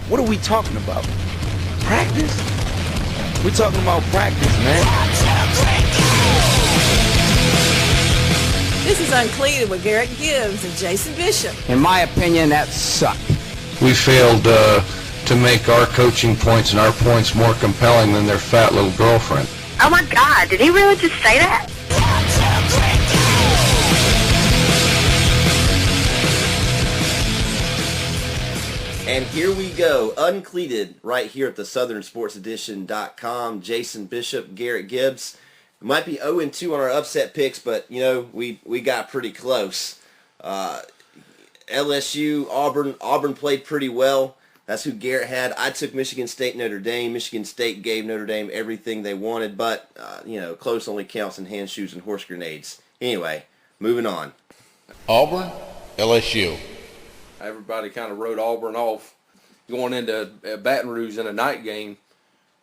What are we talking about? Practice? We're talking about practice, man. This is UnCleated with Garrett, Gibbs, and Jason Bishop. In my opinion, that sucked. We failed to make our coaching points and our points more compelling than their fat little girlfriend. Oh my God, did he really just say that? And here we go, UnCleated, right here at the SouthernSportsEdition.com. Jason Bishop, Garrett Gibbs. We might be 0-2 on our upset picks, but, you know, we got pretty close. LSU, Auburn played pretty well. That's who Garrett had. I took Michigan State, Notre Dame. Michigan State gave Notre Dame everything they wanted, but, you know, close only counts in hand shoes and horse grenades. Anyway, moving on. Auburn, LSU. Everybody kind of wrote Auburn off going into Baton Rouge in a night game.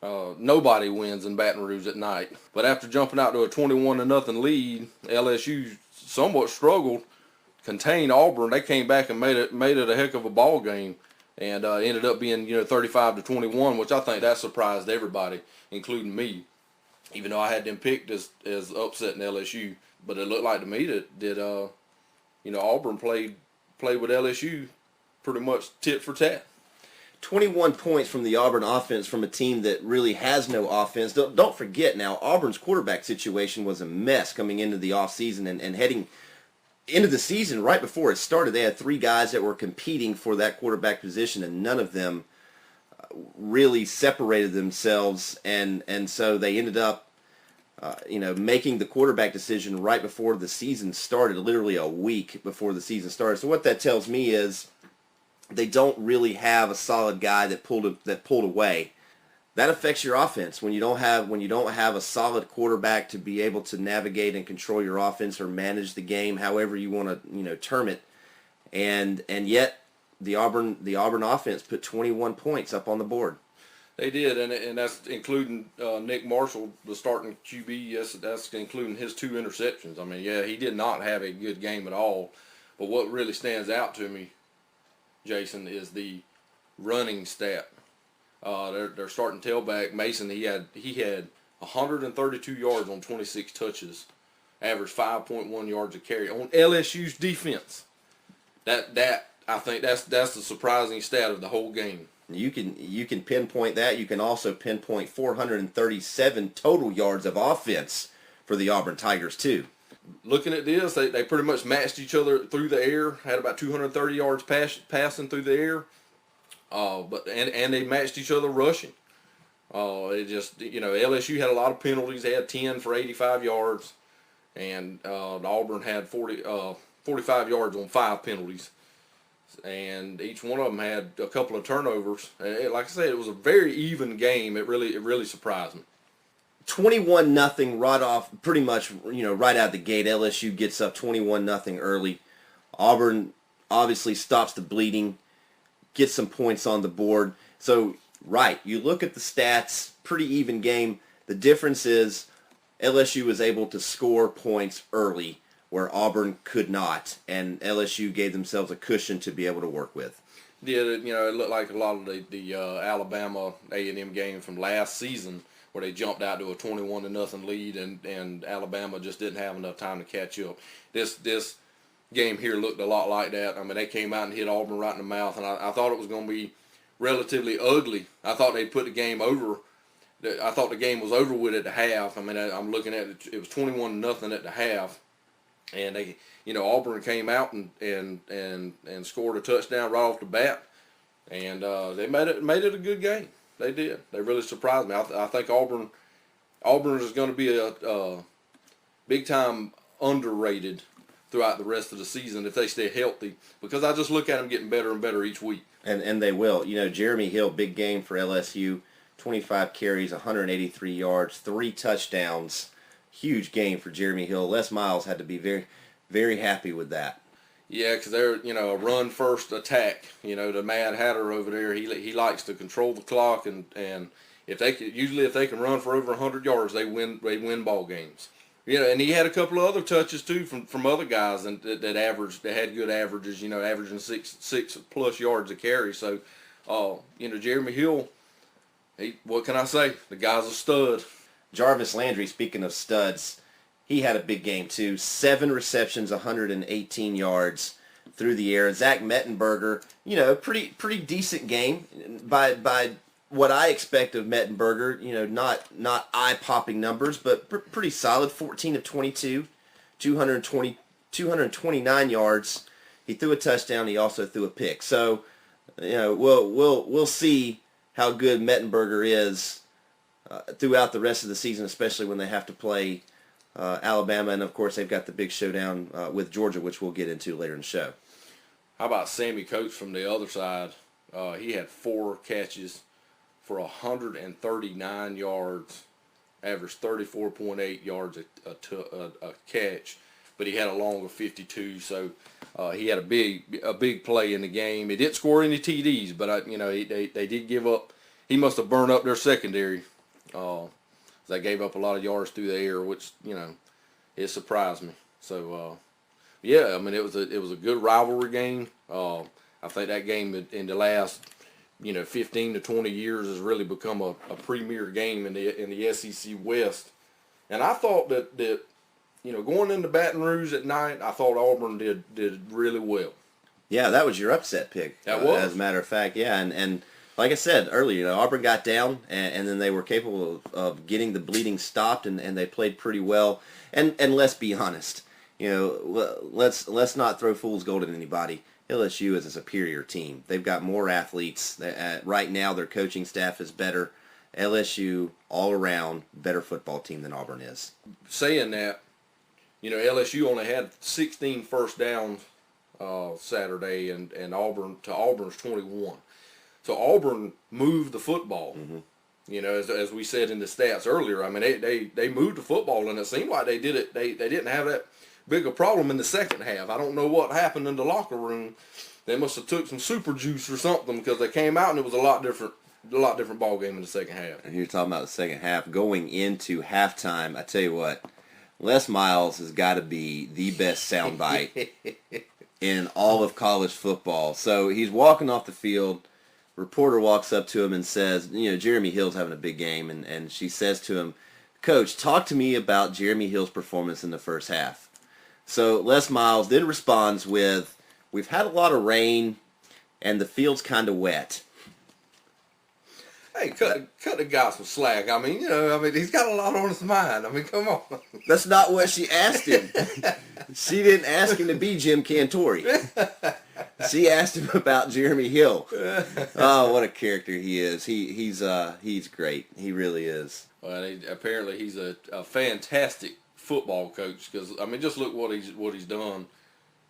Nobody wins in Baton Rouge at night. But after jumping out to a 21-0 lead, LSU somewhat struggled, contained Auburn. They came back and made it a heck of a ball game, and ended up being 35-21, which I think that surprised everybody, including me. Even though I had them picked as upsetting LSU, but it looked like to me that Auburn played with LSU pretty much tit for tat. 21 points from the Auburn offense from a team that really has no offense. Don't forget now, Auburn's quarterback situation was a mess coming into the offseason and heading into the season. Right before it started, they had 3 guys that were competing for that quarterback position, and none of them really separated themselves, and so they ended up making the quarterback decision right before the season started, literally a week before the season started. So what that tells me is they don't really have a solid guy that pulled away. That affects your offense when you don't have a solid quarterback to be able to navigate and control your offense or manage the game, however you want to term it. And yet the Auburn offense put 21 points up on the board. They did, and that's including Nick Marshall, the starting QB. Yes, that's including his 2 interceptions. I mean, yeah, he did not have a good game at all. But what really stands out to me, Jason, is the running stat. Their starting tailback, Mason, he had 132 yards on 26 touches, averaged 5.1 yards a carry on LSU's defense. That I think that's the surprising stat of the whole game. You can pinpoint that. You can also pinpoint 437 total yards of offense for the Auburn Tigers too. Looking at this, they pretty much matched each other through the air. Had about 230 yards passing through the air, but they matched each other rushing. It just LSU had a lot of penalties. They had 10 for 85 yards, and Auburn had 45 yards on 5 penalties. And each one of them had a couple of turnovers. Like I said, it was a very even game. It really surprised me. 21-0 right off, pretty much, right out the gate. LSU gets up 21-0 early. Auburn obviously stops the bleeding, gets some points on the board. So, right, you look at the stats, pretty even game. The difference is LSU was able to score points early, where Auburn could not, and LSU gave themselves a cushion to be able to work with. Yeah, it looked like a lot of the Alabama A&M game from last season, where they jumped out to a 21-0 lead, and Alabama just didn't have enough time to catch up. This game here looked a lot like that. I mean, they came out and hit Auburn right in the mouth, and I thought it was going to be relatively ugly. I thought they'd put the game over. I thought the game was over with at the half. I mean, I'm looking at it. It was 21-0 at the half. And they, Auburn came out and scored a touchdown right off the bat, and they made it a good game. They did. They really surprised me. I think Auburn is going to be a big time underrated throughout the rest of the season if they stay healthy, because I just look at them getting better and better each week. And they will. Jeremy Hill, big game for LSU, 25 carries, 183 yards, 3 touchdowns. Huge game for Jeremy Hill. Les Miles had to be very, very happy with that. Yeah, because they're, a run-first attack. The Mad Hatter over there, he likes to control the clock, and if they can run for over 100 yards, they win ball games. And he had a couple of other touches too from other guys that had good averages. Averaging 6+ yards a carry. So Jeremy Hill, what can I say? The guy's a stud. Jarvis Landry, speaking of studs, he had a big game too. 7 receptions, 118 yards through the air. Zach Mettenberger, pretty decent game by what I expect of Mettenberger. Not eye-popping numbers, but pretty solid. 14 of 22, 229 yards. He threw a touchdown. He also threw a pick. So, we'll see how good Mettenberger is throughout the rest of the season, especially when they have to play Alabama, and of course they've got the big showdown with Georgia, which we'll get into later in the show. How about Sammy Coates from the other side? He had 4 catches for 139 yards, averaged 34.8 yards a catch, but he had a long of 52. So he had a big play in the game. He didn't score any TDs, but they did give up. He must have burned up their secondary. They gave up a lot of yards through the air, which it surprised me. So it was a good rivalry game. I think that game in the last 15 to 20 years has really become a premier game in the SEC West. And I thought that going into Baton Rouge at night, I thought Auburn did really well. Yeah, that was your upset pick. That was, as a matter of fact. Yeah, and like I said earlier, Auburn got down, and then they were capable of getting the bleeding stopped, and they played pretty well. And let's be honest, let's not throw fool's gold at anybody. LSU is a superior team. They've got more athletes. Right now, their coaching staff is better. LSU, all around, better football team than Auburn is. Saying that, LSU only had 16 first downs Saturday, and Auburn's 21. So Auburn moved the football. Mm-hmm. As we said in the stats earlier, they moved the football, and it seemed like they did it. They didn't have that big a problem in the second half. I don't know what happened in the locker room. They must have took some super juice or something, because they came out and it was a lot different ball game in the second half. And you're talking about the second half. Going into halftime, I tell you what, Les Miles has got to be the best soundbite in all of college football. So he's walking off the field. Reporter walks up to him and says, Jeremy Hill's having a big game, and she says to him, "Coach, talk to me about Jeremy Hill's performance in the first half." So Les Miles then responds with, "We've had a lot of rain, and the field's kind of wet." Hey, cut the guy some slack. He's got a lot on his mind. Come on. That's not what she asked him. She didn't ask him to be Jim Cantori. She asked him about Jeremy Hill. Oh, what a character he is. He's great. He really is. Well, apparently he's a fantastic football coach, because just look what he's done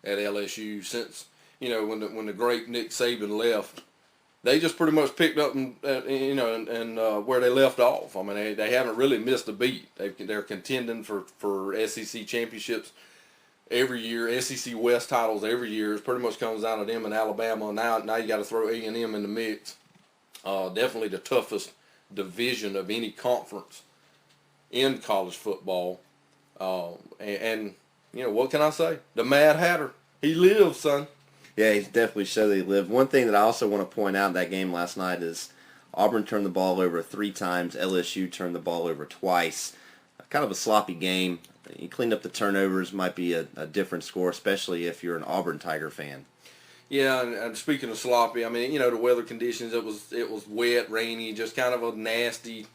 at LSU since when the great Nick Saban left. They just pretty much picked up and where they left off. They haven't really missed a beat. They're contending for SEC championships every year, SEC West titles every year. It pretty much comes down to them and Alabama. Now you got to throw A&M in the mix. Definitely the toughest division of any conference in college football. And what can I say? The Mad Hatter, he lives, son. Yeah, he's definitely showed that he lived. One thing that I also want to point out in that game last night is Auburn turned the ball over 3 times. LSU turned the ball over twice. Kind of a sloppy game. You cleaned up the turnovers, might be a different score, especially if you're an Auburn Tiger fan. Yeah, and speaking of sloppy, the weather conditions, it was wet, rainy, just kind of a nasty,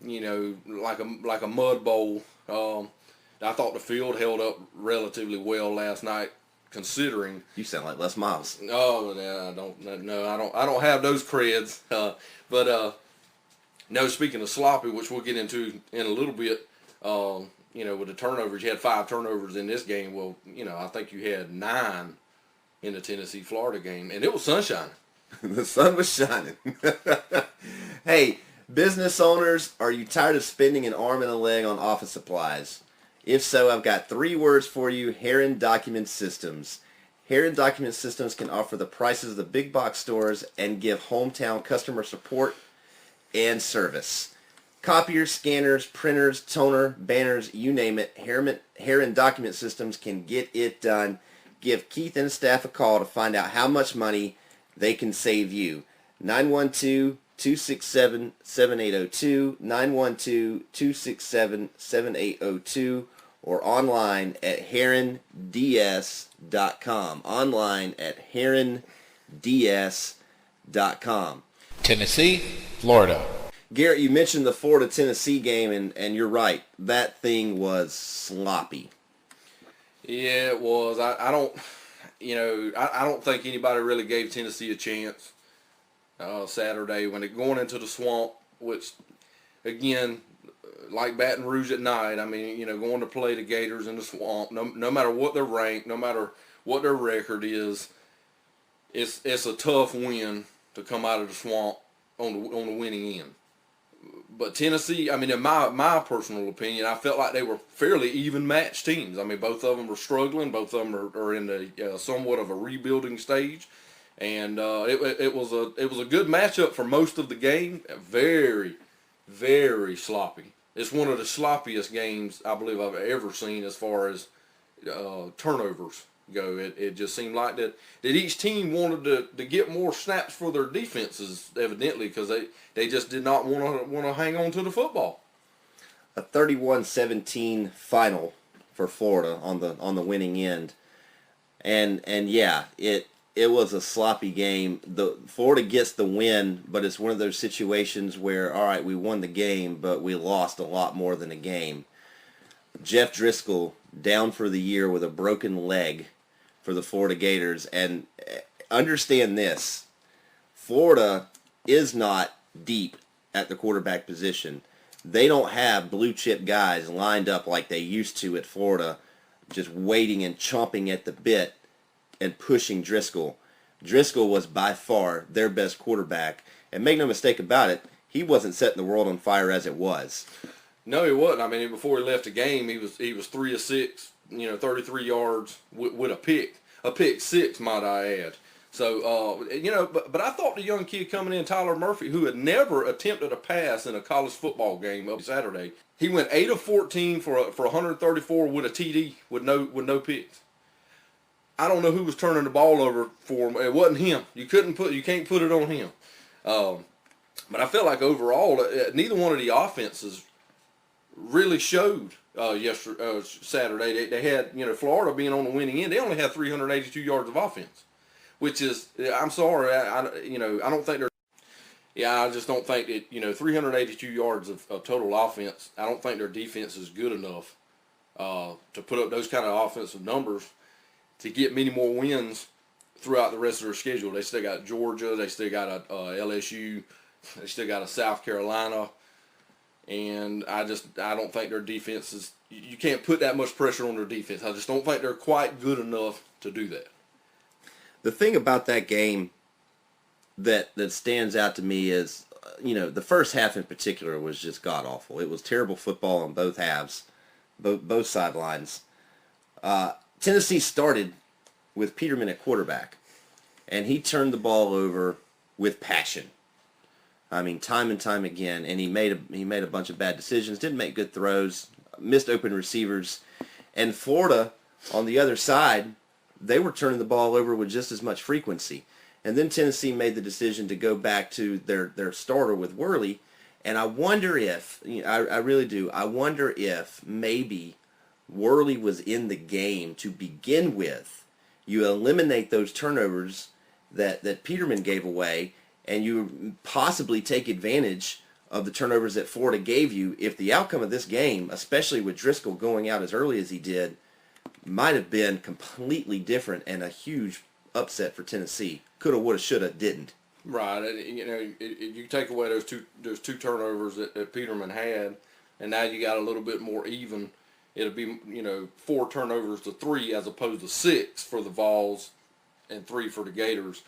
like a mud bowl. I thought the field held up relatively well last night, considering. You sound like Les Miles. Oh, yeah, I don't have those creds. But speaking of sloppy, which we'll get into in a little bit, with the turnovers, you had 5 turnovers in this game. Well, I think you had 9 in the Tennessee-Florida game, and it was sunshine. The sun was shining. Hey, business owners, are you tired of spending an arm and a leg on office supplies? If so, I've got 3 words for you: Heron Document Systems. Heron Document Systems can offer the prices of the big box stores and give hometown customer support and service. Copiers, scanners, printers, toner, banners, you name it, Heron Document Systems can get it done. Give Keith and his staff a call to find out how much money they can save you. 912-267-7802, 912-267-7802, or online at heronds.com. Online at heronds.com. Tennessee, Florida. Garrett, you mentioned the Florida-Tennessee game, and you're right. That thing was sloppy. Yeah, it was. I don't think anybody really gave Tennessee a chance Saturday when it going into the swamp, which, again, like Baton Rouge at night, I mean, going to play the Gators in the swamp, no matter what they're ranked, no matter what their record is, it's a tough win to come out of the swamp on the winning end. But Tennessee, I mean, in my personal opinion, I felt like they were fairly even matched teams. I mean, both of them were struggling. Both of them are in the somewhat of a rebuilding stage, and it was a good matchup for most of the game. Very, very sloppy. It's one of the sloppiest games I believe I've ever seen as far as turnovers go. It just seemed like that each team wanted to get more snaps for their defenses, evidently, because they just did not want to hang on to the football. A 31-17 final for Florida on the winning end, and yeah, it was a sloppy game. The Florida gets the win, but it's one of those situations where, all right, we won the game, but we lost a lot more than a game. Jeff Driscoll down for the year with a broken leg for the Florida Gators, and understand this: Florida is not deep at the quarterback position. They don't have blue chip guys lined up like they used to at Florida, just waiting and chomping at the bit and pushing Driscoll. Driscoll was by far their best quarterback, and make no mistake about it, he wasn't setting the world on fire as it was. No, he wasn't. I mean, before he left the game, he was 3 of 6, 33 yards with a pick 6, might I add. So, but I thought the young kid coming in, Tyler Murphy, who had never attempted a pass in a college football game up Saturday, he went 8 of 14 for 134 with a TD with no picks. I don't know who was turning the ball over for him. It wasn't him. You can't put it on him. But I felt like overall, neither one of the offenses really showed Saturday. They had, Florida being on the winning end, they only had 382 yards of offense, which is, I'm sorry, I don't think they're, I just don't think that, 382 yards of total offense, I don't think their defense is good enough to put up those kind of offensive numbers to get many more wins throughout the rest of their schedule. They still got Georgia, they still got a LSU, they still got a South Carolina, and I don't think their defense is, you can't put that much pressure on their defense. I just don't think they're quite good enough to do that. The thing about that game that stands out to me is, the first half in particular was just god-awful. It was terrible football on both halves, both sidelines. Tennessee started with Peterman at quarterback, and he turned the ball over with passion. I mean, time and time again, and he made a bunch of bad decisions, didn't make good throws, missed open receivers, and Florida on the other side, they were turning the ball over with just as much frequency. And then Tennessee made the decision to go back to their starter with Worley, and I wonder if, I really do, I wonder if maybe Worley was in the game to begin with. You eliminate those turnovers that Peterman gave away, and you possibly take advantage of the turnovers that Florida gave you if the outcome of this game, especially with Driscoll going out as early as he did, might have been completely different and a huge upset for Tennessee. Coulda, woulda, shoulda, didn't. Right. You take away those two turnovers that Peterman had, and now you got a little bit more even. It'll be 4 turnovers to 3 as opposed to 6 for the Vols and 3 for the Gators.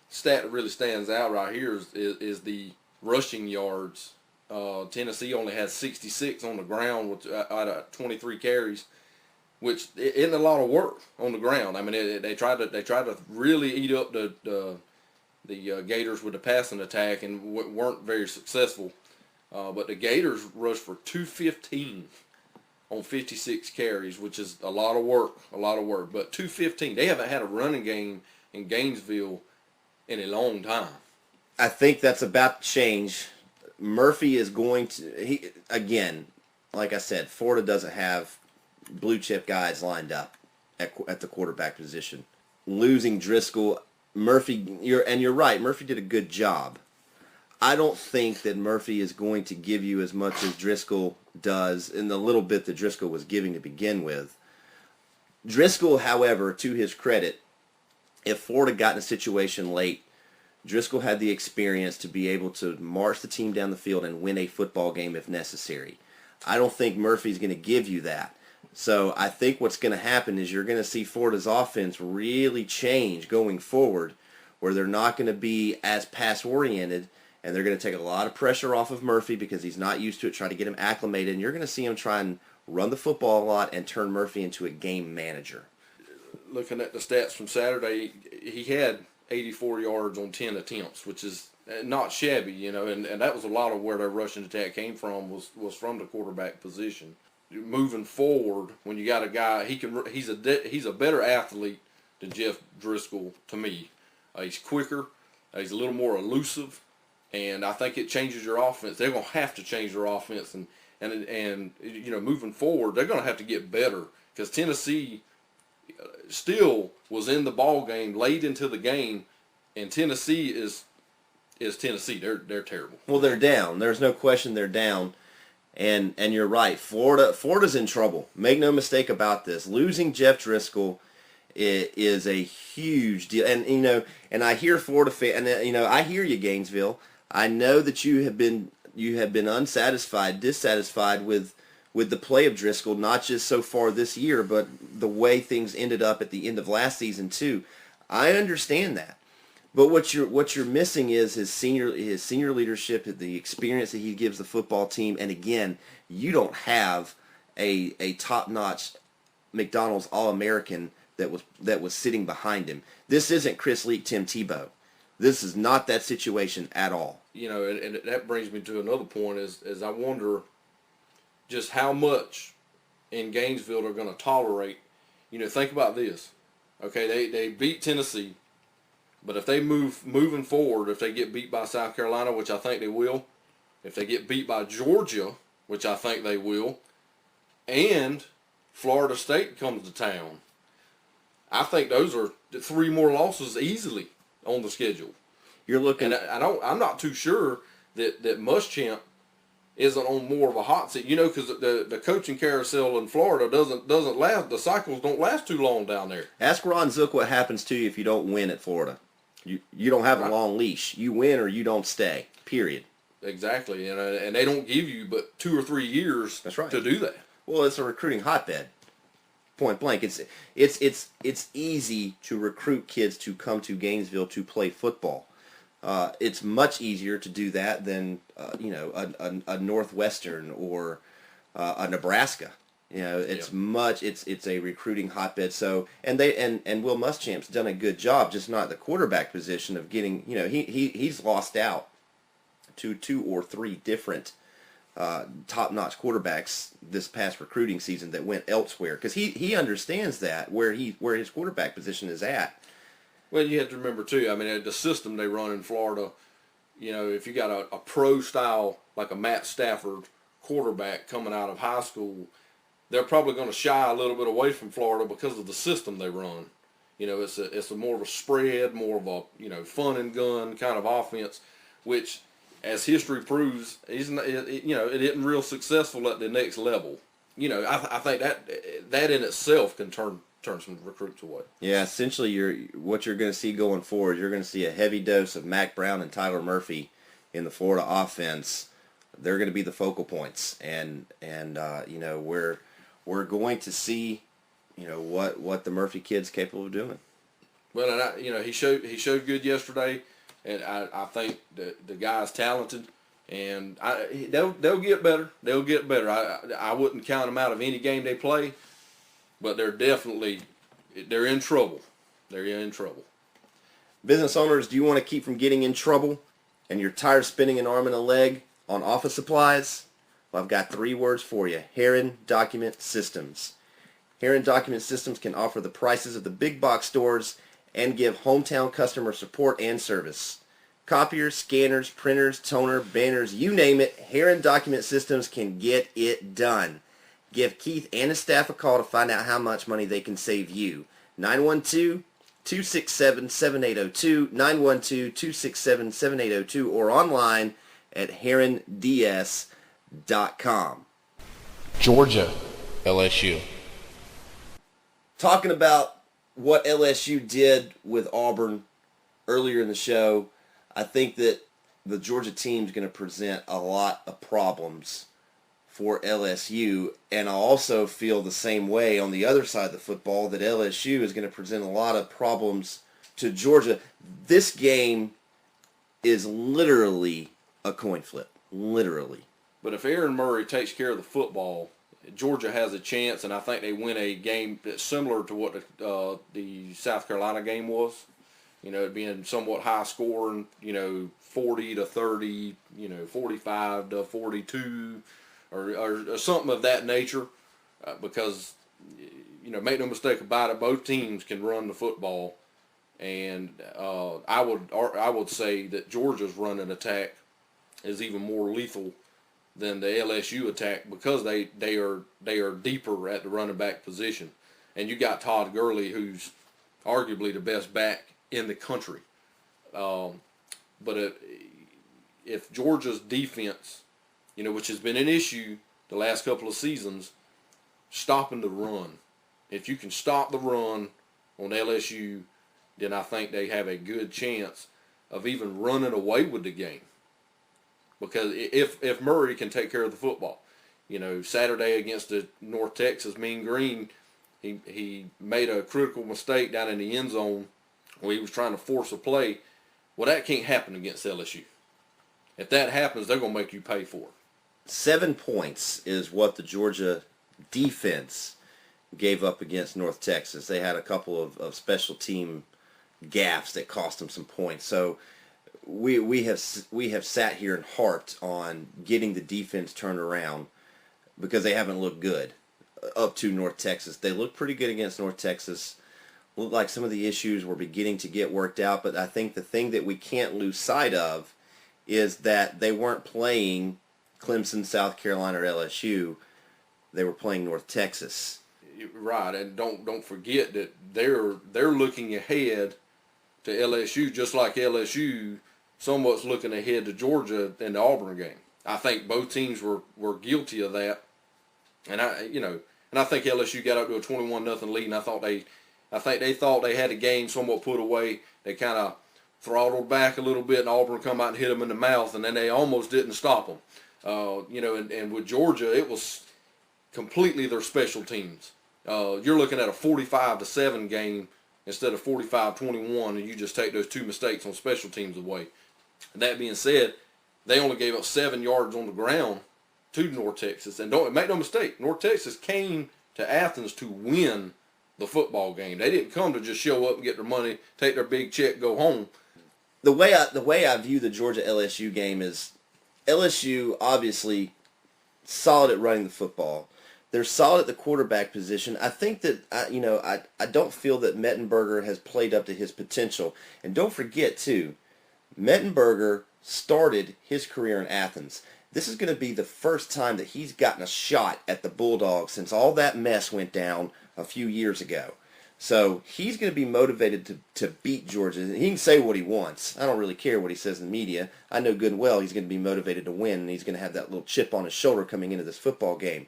Stat that really stands out right here is the rushing yards. Tennessee only had 66 on the ground out of 23 carries, which isn't a lot of work on the ground. I mean, they tried to really eat up the Gators with the passing attack and weren't very successful. But the Gators rushed for 215 on 56 carries, which is a lot of work. But 215, they haven't had a running game in Gainesville in a long time. I think that's about to change. Murphy is going to, again, like I said, Florida doesn't have blue chip guys lined up at the quarterback position. Losing Driscoll, Murphy, you're right, Murphy did a good job. I don't think that Murphy is going to give you as much as Driscoll does in the little bit that Driscoll was giving to begin with. Driscoll, however, to his credit, if Florida got in a situation late, Driscoll had the experience to be able to march the team down the field and win a football game if necessary. I don't think Murphy's going to give you that. So I think what's going to happen is you're going to see Florida's offense really change going forward, where they're not going to be as pass-oriented, and they're going to take a lot of pressure off of Murphy because he's not used to it, try to get him acclimated, and you're going to see him try and run the football a lot and turn Murphy into a game manager. Looking at the stats from Saturday, he had 84 yards on 10 attempts, which is not shabby, and that was a lot of where their rushing attack came from was from the quarterback position. Moving forward, when you got a guy, he's a better athlete than Jeff Driscoll to me. He's quicker, he's a little more elusive, and I think it changes your offense. They're going to have to change their offense, and moving forward, they're going to have to get better because Tennessee still was in the ball game late into the game, and Tennessee is Tennessee. They're terrible. Well, they're down. There's no question they're down, and you're right. Florida's in trouble. Make no mistake about this. Losing Jeff Driscoll is a huge deal, and I hear Florida fan, and I hear you, Gainesville. I know that you have been dissatisfied with the play of Driscoll, not just so far this year, but the way things ended up at the end of last season too. I understand that, but what you're missing is his senior leadership, the experience that he gives the football team, and again, you don't have a top-notch McDonald's All-American that was sitting behind him. This isn't Chris Leak, Tim Tebow. This is not that situation at all. And that brings me to another point is I wonder just how much in Gainesville they're going to tolerate. Think about this. Okay, they beat Tennessee, but if they moving forward, if they get beat by South Carolina, which I think they will, if they get beat by Georgia, which I think they will, and Florida State comes to town, I think those are 3 more losses easily on the schedule. You're looking. And I'm not too sure that Muschamp isn't on more of a hot seat, because the coaching carousel in Florida doesn't last. The cycles don't last too long down there. Ask Ron Zook what happens to you if you don't win at Florida. You don't have a long leash. You win or you don't stay. Period. Exactly, and they don't give you but 2 or 3 years. That's right. To do that. Well, it's a recruiting hotbed. Point blank. It's easy to recruit kids to come to Gainesville to play football. It's much easier to do that than a Northwestern or a Nebraska. It's a recruiting hotbed. So and Will Muschamp's done a good job, just not the quarterback position of getting. He's lost out to 2 or 3 different top-notch quarterbacks this past recruiting season that went elsewhere because he understands that where his quarterback position is at. Well, you have to remember too. I mean, the system they run in Florida. If you got a pro style like a Matt Stafford quarterback coming out of high school, they're probably going to shy a little bit away from Florida because of the system they run. It's a more of a spread, more of a fun and gun kind of offense, which, as history proves, it isn't real successful at the next level. I think that in itself can turn some recruits away. Yeah, essentially, what you're going to see going forward, you're going to see a heavy dose of Mac Brown and Tyler Murphy in the Florida offense. They're going to be the focal points, and we're going to see, what the Murphy kid's capable of doing. Well, and he showed good yesterday. And I think the guy's talented, and they'll get better. They'll get better. I wouldn't count them out of any game they play, but they're in trouble. They're in trouble. Business owners, do you want to keep from getting in trouble, and you're tired of spending an arm and a leg on office supplies? Well, I've got 3 words for you: Heron Document Systems. Heron Document Systems can offer the prices of the big box stores and give hometown customer support and service. Copiers, scanners, printers, toner, banners, you name it, Heron Document Systems can get it done. Give Keith and his staff a call to find out how much money they can save you. 912-267-7802, 912-267-7802, or online at heronds.com. Georgia, LSU. Talking about what LSU did with Auburn earlier in the show, I think that the Georgia team is going to present a lot of problems for LSU, and I also feel the same way on the other side of the football, that LSU is going to present a lot of problems to Georgia. This game is literally a coin flip. Literally. But if Aaron Murray takes care of the football, Georgia has a chance, and I think they win a game that's similar to what the South Carolina game was. You know, it being somewhat high scoring, 40 to 30, 45 to 42, or something of that nature, because, make no mistake about it, both teams can run the football, and I would say that Georgia's running attack is even more lethal than the LSU attack, because they are deeper at the running back position, and you got Todd Gurley, who's arguably the best back in the country. But if Georgia's defense, which has been an issue the last couple of seasons, stopping the run. If you can stop the run on LSU, then I think they have a good chance of even running away with the game. Because if Murray can take care of the football, Saturday against the North Texas Mean Green, he made a critical mistake down in the end zone where he was trying to force a play. Well, that can't happen against LSU. If that happens, they're going to make you pay for it. 7 points is what the Georgia defense gave up against North Texas. They had a couple of special team gaffes that cost them some points. So we have sat here and harped on getting the defense turned around, because they haven't looked good up to North Texas. They looked pretty good against North Texas. Looked like some of the issues were beginning to get worked out, but I think the thing that we can't lose sight of is that they weren't playing Clemson, South Carolina, or LSU. They were playing North Texas. Right, and don't forget that they're looking ahead to LSU, just like LSU somewhat's looking ahead to Georgia in the Auburn game. I think both teams were guilty of that, and I think LSU got up to a 21-0 lead, and I think they thought they had the game somewhat put away. They kind of throttled back a little bit, and Auburn come out and hit them in the mouth, and then they almost didn't stop them. And with Georgia, it was completely their special teams. You're looking at a 45-7 game instead of 45-21, and you just take those two mistakes on special teams away. That being said, they only gave up 7 yards on the ground to North Texas. And don't make no mistake, North Texas came to Athens to win the football game. They didn't come to just show up and get their money, take their big check, go home. The way I view the Georgia LSU game is LSU obviously solid at running the football. They're solid at the quarterback position. I think that I don't feel that Mettenberger has played up to his potential. And don't forget too, Mettenberger started his career in Athens. This is going to be the first time that he's gotten a shot at the Bulldogs since all that mess went down a few years ago. So he's going to be motivated to beat Georgia. He can say what he wants. I don't really care what he says in the media. I know good and well he's going to be motivated to win, and he's going to have that little chip on his shoulder coming into this football game.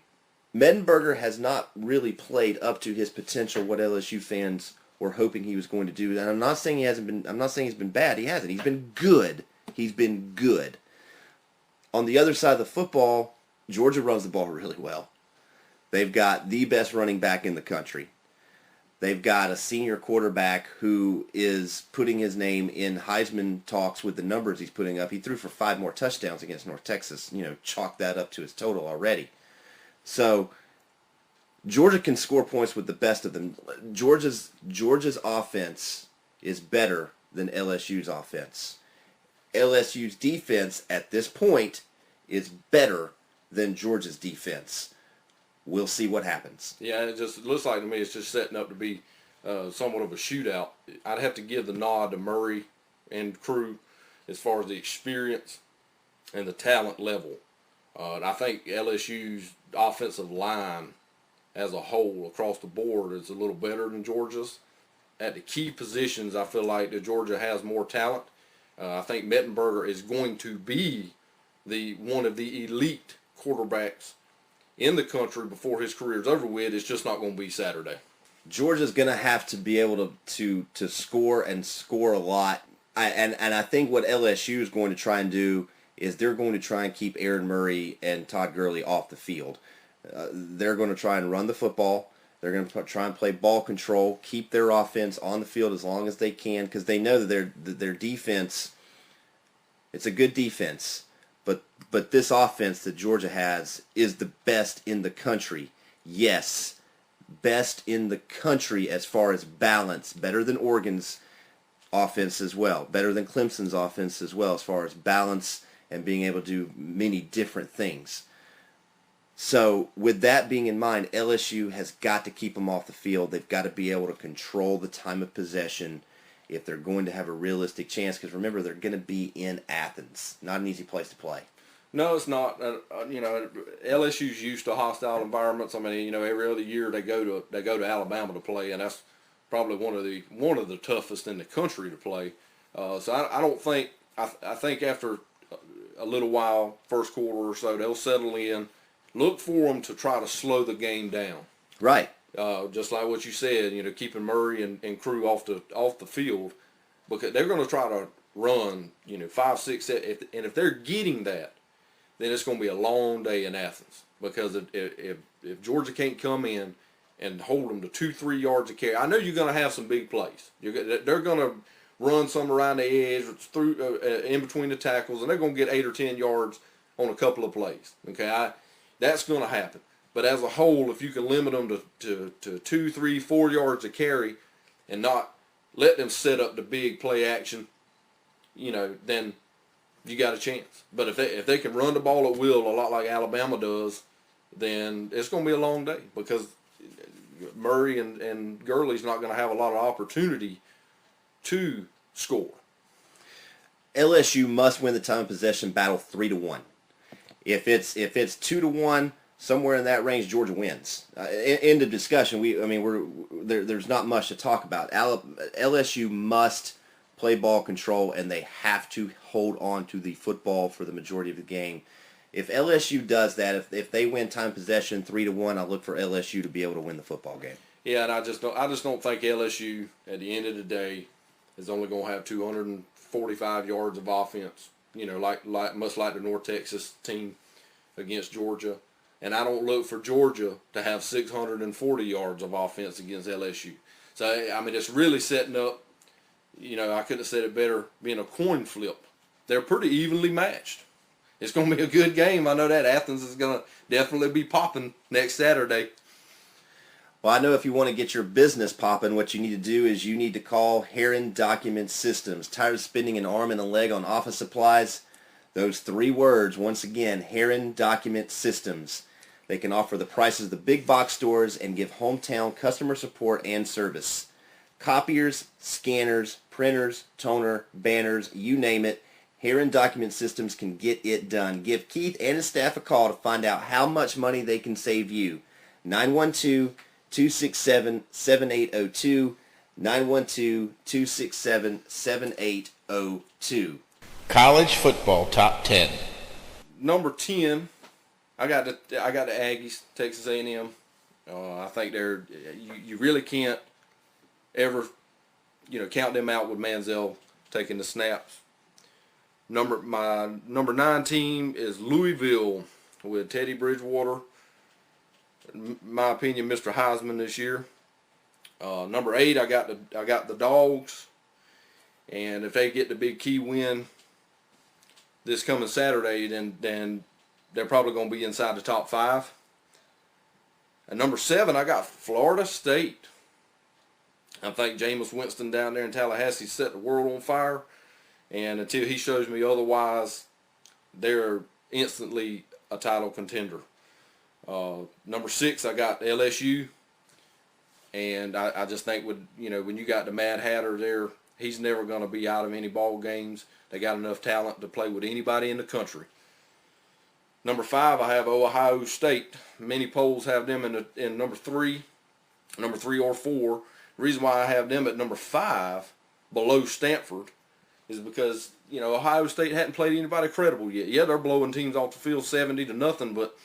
Mettenberger has not really played up to his potential, what LSU fans were hoping he was going to do. And I'm not saying he's been bad. He hasn't. He's been good. He's been good. On the other side of the football, Georgia runs the ball really well. They've got the best running back in the country. They've got a senior quarterback who is putting his name in Heisman talks with the numbers he's putting up. He threw for 5 more touchdowns against North Texas. Chalk that up to his total already. So Georgia can score points with the best of them. Georgia's offense is better than LSU's offense. LSU's defense at this point is better than Georgia's defense. We'll see what happens. Yeah, it just looks like to me it's just setting up to be somewhat of a shootout. I'd have to give the nod to Murray and crew. as far as the experience and the talent level. And I think LSU's offensive line as a whole across the board is a little better than Georgia's. At the key positions, I feel like that Georgia has more talent. I think Mettenberger is going to be one of the elite quarterbacks in the country before his career is over with. It's just not going to be Saturday. Georgia's going to have to be able to score and score a lot. And I think what LSU is going to try and do is they're going to try and keep Aaron Murray and Todd Gurley off the field. They're going to try and run the football. They're going to try and play ball control, keep their offense on the field as long as they can, because they know that their defense, it's a good defense, but this offense that Georgia has is the best in the country. Yes, best in the country as far as balance, better than Oregon's offense as well, better than Clemson's offense as well as far as balance and being able to do many different things. So with that being in mind, LSU has got to keep them off the field. They've got to be able to control the time of possession if they're going to have a realistic chance. Because remember, they're going to be in Athens. Not an easy place to play. No, it's not. LSU's used to hostile environments. I mean, every other year they go to Alabama to play, and that's probably one of the toughest in the country to play. So I don't think I think after a little while, first quarter or so, they'll settle in. Look for them to try to slow the game down. Right. Just like what you said, keeping Murray and crew off the field, because they're going to try to run, 5, 6, 7, and if they're getting that, then it's going to be a long day in Athens. Because if Georgia can't come in and hold them to 2-3 yards of carry, I know you're going to have some big plays. They're going to run some around the edge, through in between the tackles, and they're going to get 8 or 10 yards on a couple of plays. Okay, that's going to happen. But as a whole, if you can limit them to 2, 3, 4 yards of carry and not let them set up the big play action, then you got a chance. But if they can run the ball at will, a lot like Alabama does, then it's going to be a long day because Murray and Gurley's not going to have a lot of opportunity to score. LSU must win the time of possession battle 3-1. If it's 2-1, somewhere in that range, Georgia wins. End of discussion. There's not much to talk about. LSU must play ball control, and they have to hold on to the football for the majority of the game. If LSU does that, if they win time possession 3-1, I look for LSU to be able to win the football game. Yeah, and I just don't think LSU at the end of the day is only going to have 245 yards of offense. Much like the North Texas team against Georgia. And I don't look for Georgia to have 640 yards of offense against LSU. So, it's really setting up, I couldn't have said it better, being a coin flip. They're pretty evenly matched. It's going to be a good game. I know that Athens is going to definitely be popping next Saturday. Well, I know if you want to get your business popping, what you need to do is you need to call Heron Document Systems. Tired of spending an arm and a leg on office supplies? Those 3 words, once again, Heron Document Systems. They can offer the prices of the big box stores and give hometown customer support and service. Copiers, scanners, printers, toner, banners, you name it, Heron Document Systems can get it done. Give Keith and his staff a call to find out how much money they can save you. 912-267-7802, 912-267-7802. College football top 10. Number 10, I got the Aggies, Texas A&M. I think you really can't ever, count them out with Manziel taking the snaps. My number 9 team is Louisville with Teddy Bridgewater. In my opinion, Mr. Heisman this year. Number 8, I got the Dogs, and if they get the big key win this coming Saturday, then they're probably going to be inside the top 5. And number 7, I got Florida State. I think Jameis Winston down there in Tallahassee set the world on fire, and until he shows me otherwise, they're instantly a title contender. Number 6, I got LSU, and I just think when you got the Mad Hatter there He's never going to be out of any ball games. They got enough talent to play with anybody in the country. Number 5, I have Ohio State. Many polls have them in number 3 or 4. The reason why I have them at number 5 below Stanford is because, Ohio State hadn't played anybody credible yet. Yeah, they're blowing teams off the field 70-0, but,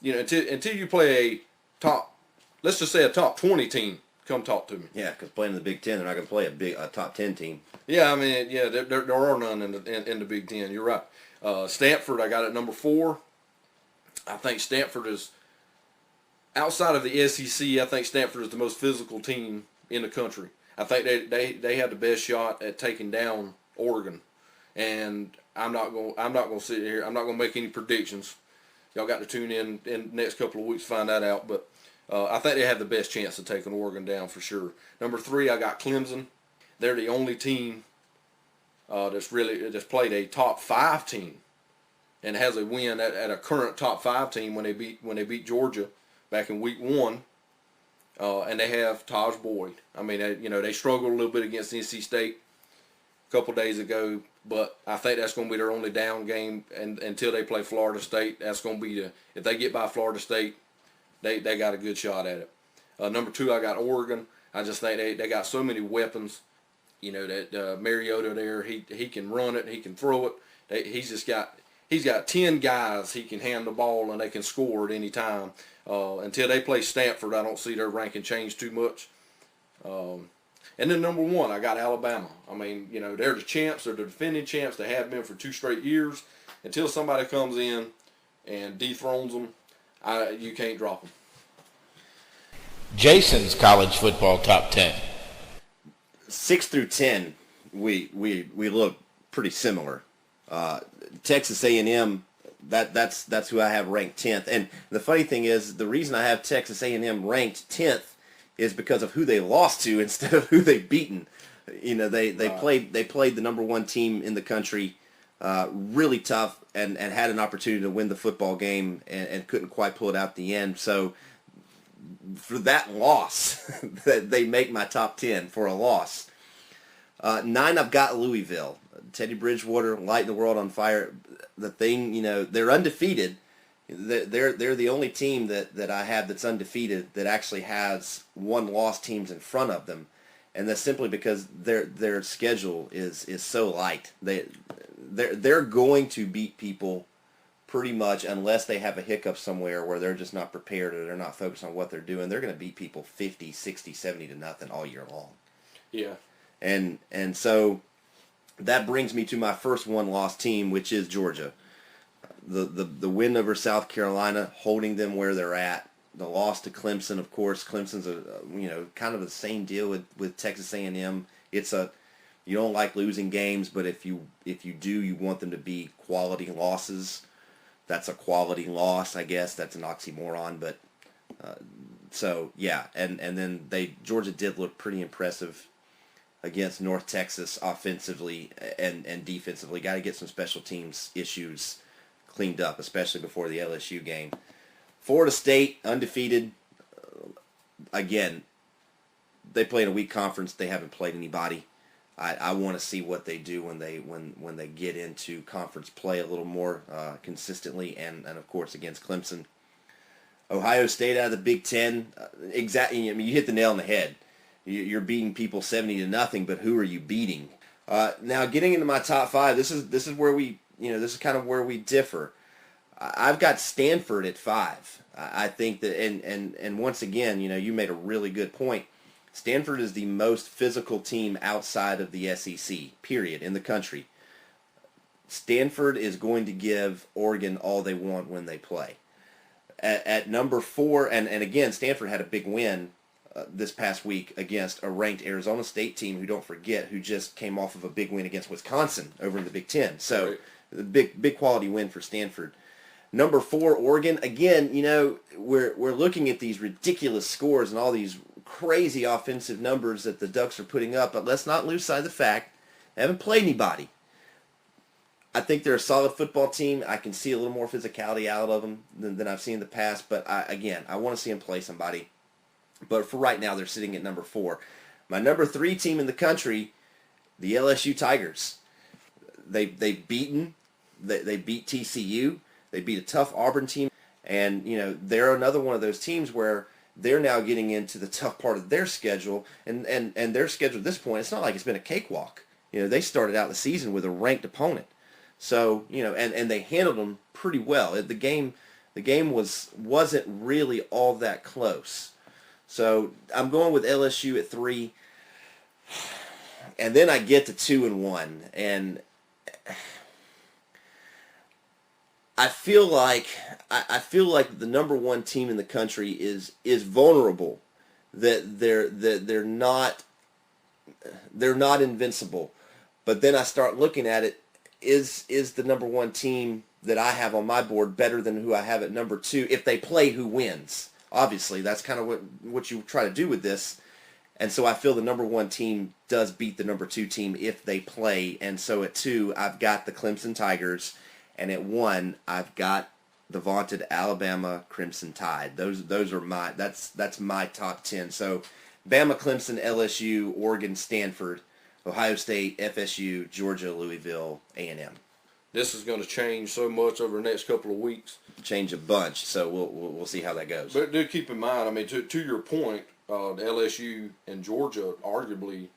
until you play a top, let's just say a top 20 team, come talk to me. Yeah, because playing in the Big Ten, they're not going to play a top 10 team. Yeah, there are none in the Big Ten. You're right. Stanford, I got at number 4. I think Stanford is, outside of the SEC, I think Stanford is the most physical team in the country. I think they had the best shot at taking down Oregon, and I'm not going to sit here. I'm not going to make any predictions. Y'all got to tune in the next couple of weeks to find that out. But I think they have the best chance of taking Oregon down for sure. Number 3, I got Clemson. They're the only team that's played a top 5 team and has a win at a current top 5 team when they beat Georgia back in week 1. And they have Taj Boyd. They struggled a little bit against NC State a couple days ago, but I think that's going to be their only down game until they play Florida State. That's going to be if they get by Florida State, they got a good shot at it. Number 2, I got Oregon. I just think they got so many weapons. That Mariota there, he can run it, he can throw it. He's got 10 guys he can hand the ball and they can score at any time. Until they play Stanford, I don't see their ranking change too much. And then number 1, I got Alabama. They're the champs. They're the defending champs. They have been for 2 straight years. Until somebody comes in and dethrones them, you can't drop them. Jason's college football top 10. 6 through 10, we look pretty similar. Texas A&M, that's who I have ranked 10th. And the funny thing is, the reason I have Texas A&M ranked 10th is because of who they lost to instead of who they've beaten. They played the number 1 team in the country, really tough, and had an opportunity to win the football game and couldn't quite pull it out at the end. So for that loss, they make my top 10 for a loss. 9, I've got Louisville. Teddy Bridgewater lighting the world on fire. The thing, they're undefeated. They're the only team that I have that's undefeated that actually has 1-loss teams in front of them, and that's simply because their schedule is so light. They're going to beat people pretty much unless they have a hiccup somewhere where they're just not prepared or they're not focused on what they're doing. They're going to beat people 50, 60, 70-0 all year long. Yeah. And so that brings me to my first 1-loss team, which is Georgia. The win over South Carolina, holding them where they're at. The loss to Clemson, of course. Clemson's kind of the same deal with Texas A&M. You don't like losing games, but if you do, you want them to be quality losses. That's a quality loss, I guess. That's an oxymoron, but so yeah. And then Georgia did look pretty impressive against North Texas offensively and defensively. Got to get some special teams issues cleaned up, especially before the LSU game. Florida State, undefeated. Again, they play in a weak conference. They haven't played anybody. I want to see what they do when they get into conference play a little more consistently, and of course against Clemson. Ohio State out of the Big Ten, exactly. You hit the nail on the head. You're beating people 70-0, but who are you beating? Now, getting into my top 5, this is where we, this is kind of where we differ. I've got Stanford at 5. I think that, and once again, you made a really good point. Stanford is the most physical team outside of the SEC, period, in the country. Stanford is going to give Oregon all they want when they play. At number 4, and again, Stanford had a big win this past week against a ranked Arizona State team who, don't forget, who just came off of a big win against Wisconsin over in the Big Ten. So, right. The big quality win for Stanford. Number 4, Oregon. Again, we're looking at these ridiculous scores and all these crazy offensive numbers that the Ducks are putting up, but let's not lose sight of the fact they haven't played anybody. I think they're a solid football team. I can see a little more physicality out of them than I've seen in the past, but I want to see them play somebody. But for right now, they're sitting at number 4. My number 3 team in the country the LSU Tigers. They beat TCU. They beat a tough Auburn team, and they're another one of those teams where they're now getting into the tough part of their schedule, and their schedule at this point, it's not like it's been a cakewalk. They started out the season with a ranked opponent, so and they handled them pretty well. The game wasn't really all that close. So I'm going with LSU at 3, and then I get to 2-1, and I feel like the number 1 team in the country is vulnerable. That they're not invincible. But then I start looking at it. Is the number 1 team that I have on my board better than who I have at number 2? If they play, who wins? Obviously, that's kind of what you try to do with this. And so I feel the number 1 team does beat the number 2 team if they play. And so at 2, I've got the Clemson Tigers. And at 1, I've got the vaunted Alabama Crimson Tide. Those are that's my top 10. So Bama, Clemson, LSU, Oregon, Stanford, Ohio State, FSU, Georgia, Louisville, A&M. This is going to change so much over the next couple of weeks. Change a bunch, so we'll see how that goes. But do keep in mind, I mean, to your point, LSU and Georgia arguably,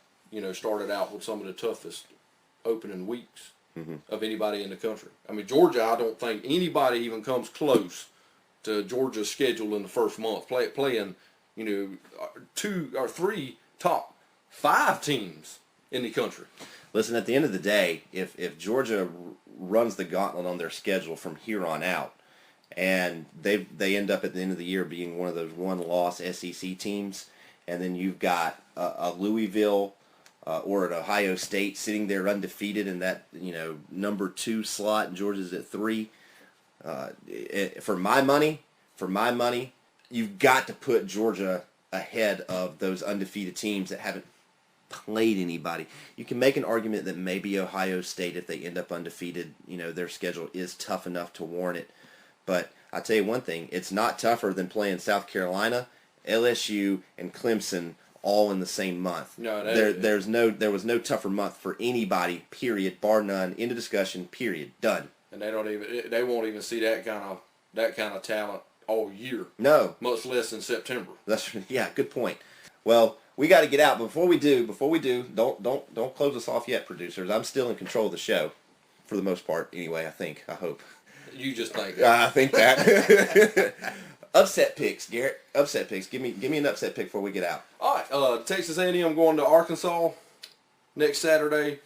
started out with some of the toughest opening weeks of anybody in the country. I mean, Georgia, I don't think anybody even comes close to Georgia's schedule in the first month. Playing, 2 or 3 top 5 teams in the country. Listen, at the end of the day, if Georgia runs the gauntlet on their schedule from here on out, and they end up at the end of the year being one of those 1-loss SEC teams, and then you've got a Louisville or an Ohio State sitting there undefeated in that number 2 slot, and Georgia's at 3. For my money, you've got to put Georgia ahead of those undefeated teams that haven't played anybody. You can make an argument that maybe Ohio State, if they end up undefeated, their schedule is tough enough to warrant it. But I'll tell you one thing, it's not tougher than playing South Carolina, LSU, and Clemson all in the same month. No, there was no tougher month for anybody, period, bar none, end of discussion, period, done. And they won't even see that kind of talent all year. No. Much less in September. Yeah, good point. Well, we got to get out. Before we do, don't close us off yet, producers. I'm still in control of the show, for the most part. Anyway, I hope. You just think that. I think that. Upset picks, Garrett. Upset picks. Give me an upset pick before we get out. All right. Texas A&M going to Arkansas next Saturday.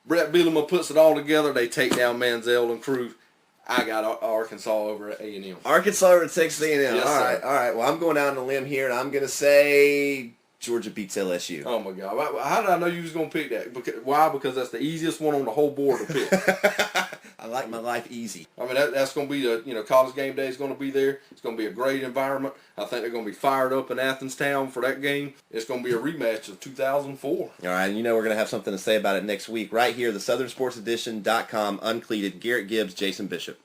Brett Bielema puts it all together. They take down Manziel and crew. I got Arkansas over at A&M. Arkansas over at Texas A&M. Yes, all right. Well, I'm going out on a limb here, and I'm going to say Georgia beats LSU. Oh, my God. How did I know you was going to pick that? Why? Because that's the easiest one on the whole board to pick. I like my life easy. I mean, that's going to be college game day is going to be there. It's going to be a great environment. I think they're going to be fired up in Athens Town for that game. It's going to be a rematch of 2004. All right, we're going to have something to say about it next week right here, the SouthernSportsEdition.com, UnCleated, Garrett Gibbs, Jason Bishop.